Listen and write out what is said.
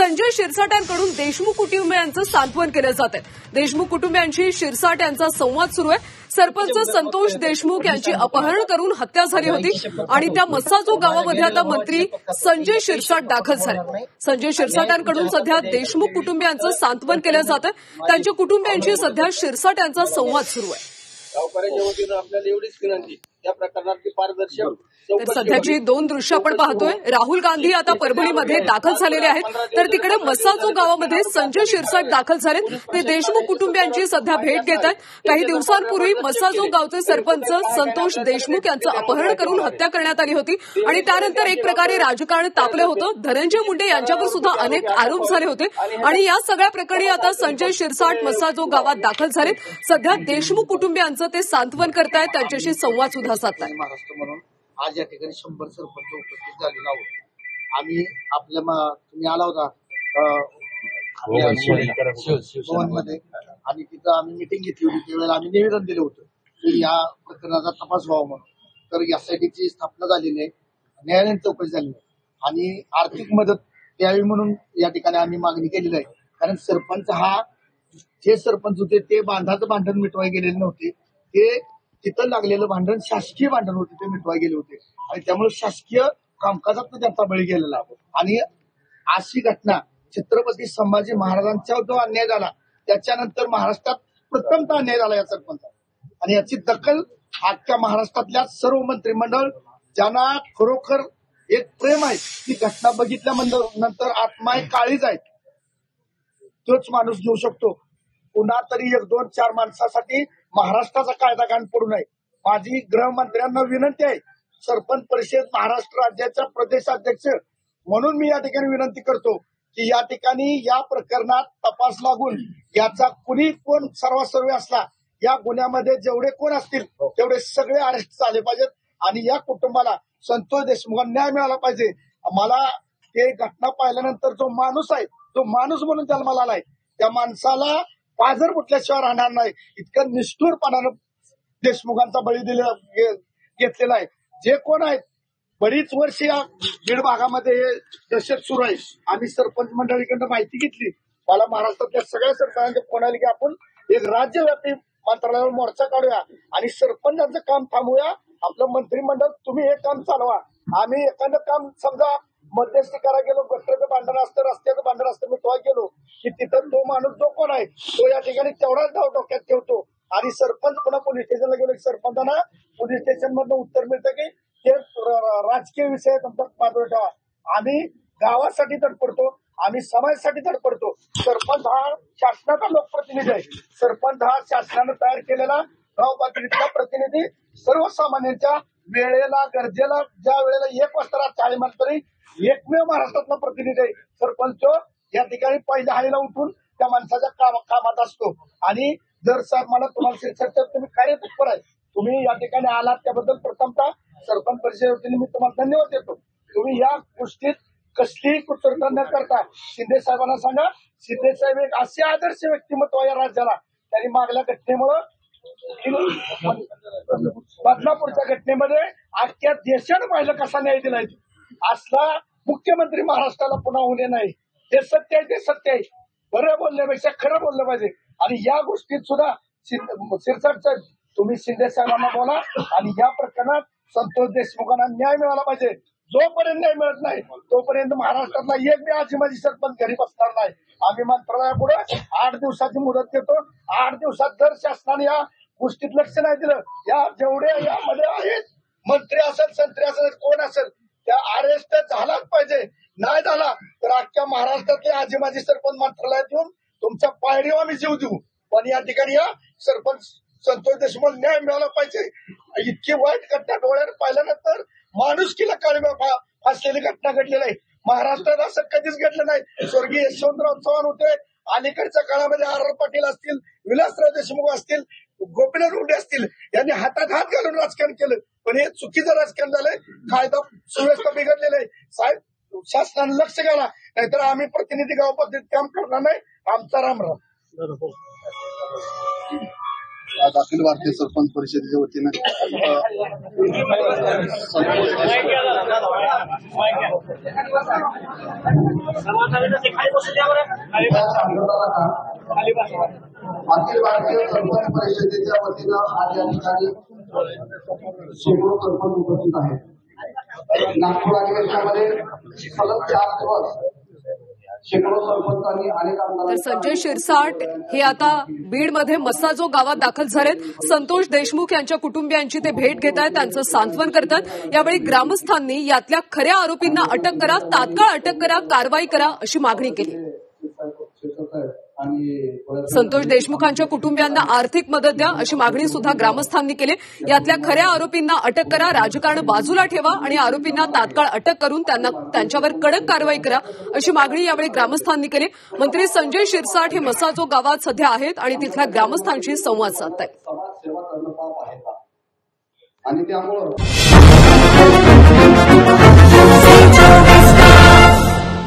संजय शिरसाटांकडून देशमुख कुटुंबियांचं सांत्वन केलं जात आहे। देशमुख कुटुंबियांची शिरसाट यांचा संवाद सुरू आहे। सरपंच संतोष देशमुख यांची अपहरण करून हत्या झाली होती आणि त्या मस्साजो गावामध्ये आता मंत्री संजय शिरसाट दाखल झाले। संजय शिरसाटांकडून सध्या देशमुख कुटुंबियांचं सांत्वन केलं जातं। त्यांच्या कुटुंबियांची सध्या शिरसाट यांचा संवाद सुरू आहे। गावकऱ्यांच्या वतीनं आपल्याला एवढीच विनंती, या प्रकरणाची पारदर्शक तर सध्याची दोन दृश्य आपण पाहतोय। राहुल गांधी आता परभणीमध्ये दाखल झालेले आहेत, तर तिकडे मस्साजो गावामध्ये संजय शिरसाट दाखल झाले। ते देशमुख कुटुंबियांची सध्या भेट घेत आहेत। काही दिवसांपूर्वी मस्साजो गावचे सरपंच संतोष देशमुख यांचं अपहरण करून हत्या करण्यात आली होती आणि त्यानंतर एक प्रकारे राजकारण तापलं होतं। धनंजय मुंडे यांच्यावर सुद्धा अनेक आरोप झाले होते आणि या सगळ्या प्रकरणी आता संजय शिरसाट मस्साजो गावात दाखल झालेत। सध्या देशमुख कुटुंबियांचं ते सांत्वन करतायत, त्यांच्याशी संवाद सुद्धा साधतायत। महाराष्ट्र म्हणून आज या ठिकाणी 100 सरपंच उपस्थित झालेलो आहोत। आम्ही आपल्या तुम्ही आला होता भवनमध्ये आणि तिथं आम्ही मिटिंग घेतली होती। त्यावेळेला आम्ही निवेदन दिलं होतं की या प्रकरणाचा तपास व्हावा म्हणून। तर यासाठीची स्थापना झालेली आहे, न्यायालयीन चौकशी झाली आहे आणि आर्थिक मदत द्यावी म्हणून या ठिकाणी आम्ही मागणी केलेली आहे। कारण सरपंच जे सरपंच होते ते बांधाचं भांडण मिटवाय गेलेले नव्हते, ते तिथं लागलेलं भांडण शासकीय भांडण होते, ते मिटवाय गेले होते आणि त्यामुळे शासकीय कामकाजात त्यांचा बळी गेलेला आहे। आणि अशी घटना छत्रपती संभाजी महाराजांचा जो अन्याय झाला त्याच्यानंतर महाराष्ट्रात प्रथमतः अन्याय झाला या सरपंचाचा आणि याची दखल अख्ख्या महाराष्ट्रातल्या सर्व मंत्रिमंडळ ज्यांना खरोखर एक प्रेम आहे, ती घटना बघितल्यानंतर आत्मा काळीज आहे, तोच माणूस घेऊ शकतो। पुन्हा तरी 1, 2, 4 माणसासाठी महाराष्ट्राचा कायदा घाण पडू नये। माझी गृहमंत्र्यांना विनंती आहे, सरपंच परिषद महाराष्ट्र राज्याचा प्रदेशाध्यक्ष म्हणून मी या ठिकाणी विनंती करतो की या ठिकाणी या प्रकरणात तपास लागून याचा कुणी कोण सर्वासर्वी असला, या गुन्ह्यामध्ये जेवढे कोण असतील तेवढे सगळे अरेस्ट झाले पाहिजेत आणि या कुटुंबाला संतोष देशमुखांना न्याय मिळाला पाहिजे। मला ते घटना पाहिल्यानंतर जो माणूस आहे, जो माणूस म्हणून जन्माला आलाय, त्या माणसाला पाझर फुटल्याशिवाय राहणार नाही, इतकं निष्ठुरपणानं देशमुखांचा बळी घेतलेला आहे। जे कोण आहेत, बरीच वर्ष या बीड भागामध्ये हे दहशत सुरू आहे। आम्ही सरपंच मंडळीकडनं माहिती घेतली, मला महाराष्ट्रातल्या सगळ्या सरपंचांचे फोन आले की आपण एक राज्यव्यापी मंत्रालयावर मोर्चा काढूया आणि सरपंचांचं काम थांबवूया। आपलं मंत्रिमंडळ तुम्ही हे काम चालवा। आम्ही एखादं काम समजा मध्यस्थी करा गेलो, गटरचं भांडण असतं, रस्त्याचं भांडण असतं, मी तो गेलो की तिथं तो माणूस जो कोण आहे तो या ठिकाणी तेवढाच धाव डोक्यात ठेवतो आणि सरपंच पुन्हा पोलीस स्टेशनला गेलो की सरपंचांना पोलीस स्टेशन मधनं उत्तर मिळतं की ते राजकीय विषय तुमचा बाजूला ठेवा। आम्ही गावासाठी धडपडतो, आम्ही समाजासाठी धडपडतो। सरपंच हा शासनाचा लोकप्रतिनिधी आहे, सरपंच हा शासनानं तयार केलेला गाव पातळीतला प्रतिनिधी, सर्वसामान्यांच्या वेळेला गरजेला ज्या वेळेला 1 वाजता 40 तरी एकमेव महाराष्ट्रातला प्रतिनिधी आहे सरपंच। या ठिकाणी पहिल्या हाळीला उठून त्या माणसाच्या कामात असतो आणि जर साहेब मला तुम्हाला शिरसाट तुम्ही कार्यतत्पर आहे, तुम्ही या ठिकाणी आलात त्याबद्दल प्रथमतः सरपंच परिषदेने मी तुम्हाला धन्यवाद देतो। तुम्ही या गोष्टीत कसलीही कुचर्चा न करता शिंदे साहेबांना सांगा, शिंदे साहेब एक असे आदर्श व्यक्तिमत्व या राज्याला, त्यांनी मागल्या घटनेमुळं बदलापूरच्या घटनेमध्ये अख्ख्या देशानं पाहिलं कसा न्याय दिलाय। असला मुख्यमंत्री महाराष्ट्राला पुन्हा होणे नाही, हे सत्य आहे, ते सत्य आहे। बरं बोलण्यापेक्षा खरं बोललं पाहिजे आणि या गोष्टीत सुद्धा शिरसाट साहेब तुम्ही शिंदे साहेबांना बोला आणि या प्रकरणात संतोष देशमुखांना न्याय मिळाला पाहिजे। जोपर्यंत न्याय मिळत नाही तोपर्यंत महाराष्ट्रातला एक बी आजी माझी सरपंच घरी बसणार नाही। आम्ही मंत्रालयापुढे 8 दिवसाची मुदत देतो। 8 दिवसात जर शासनाने या गोष्टीत लक्ष नाही दिलं, या जेवढे यामध्ये आहेत मंत्री असेल, संत्री असेल, कोण असेल, त्या अरेस्ट झालाच पाहिजे। नाही झाला तर अख्ख्या महाराष्ट्रातले आजी माझी सरपंच मंत्रालयात येऊन तुमच्या पायरीवर आम्ही जीव देऊ। पण या ठिकाणी या सरपंच संतोष देशमुख न्याय मिळाला पाहिजे। इतकी वाईट घटना डोळ्याने पाहिल्यानंतर माणुसकीला काळीमा फासलेली घटना घडलेली आहे। महाराष्ट्रात असं कधीच घडलं नाही। स्वर्गीय यशवंतराव चव्हाण होते, अलीकडच्या काळामध्ये आर पाटील असतील, विलासराव देशमुख असतील, गोपीनाथ मुंडे असतील, यांनी हातात हात घालून राजकारण केलं, पण हे चुकीचं राजकारण झालंय। कायदा सुव्यवस्था बिघडलेलं आहे। साहेब शासनाने लक्ष घाला, नाहीतर आम्ही प्रतिनिधी गाव पद्धतीत काम करणार नाही। आमचा राम राम। आज अखिल भारतीय सरपंच परिषदेच्या वतीनं अखिल भारतीय सरपंच परिषदेच्या वतीनं आज या ठिकाणी शेकडो सरपंच उपस्थित आहेत. नागपूर अधिवेशनामध्ये सलग 4 दिवस शेकडो सरपंचांनी अनेक तर संजय शिरसाट हे आता बीडमध्ये मस्साजो गावात दाखल झालेत. संतोष देशमुख यांच्या कुटुंबियांची ते भेट घेत आहेत, त्यांचं सांत्वन करतात. यावेळी ग्रामस्थांनी यातल्या खऱ्या आरोपींना अटक करा, तात्काळ अटक करा, कारवाई करा अशी मागणी केली. संतोष देशमुखांच्या कुटुंबियांना आर्थिक मदत द्या अशी मागणी सुद्धा ग्रामस्थांनी केली. यातल्या खऱ्या आरोपींना अटक करा, राजकारण बाजूला ठेवा आणि आरोपींना तात्काळ अटक करून त्यांच्यावर कडक कारवाई करा अशी मागणी यावेळी ग्रामस्थांनी केली. मंत्री संजय शिरसाट हे मसाजो गावात सध्या आहेत आणि तिथल्या ग्रामस्थांशी संवाद साधतायत. आणि त्यामुळे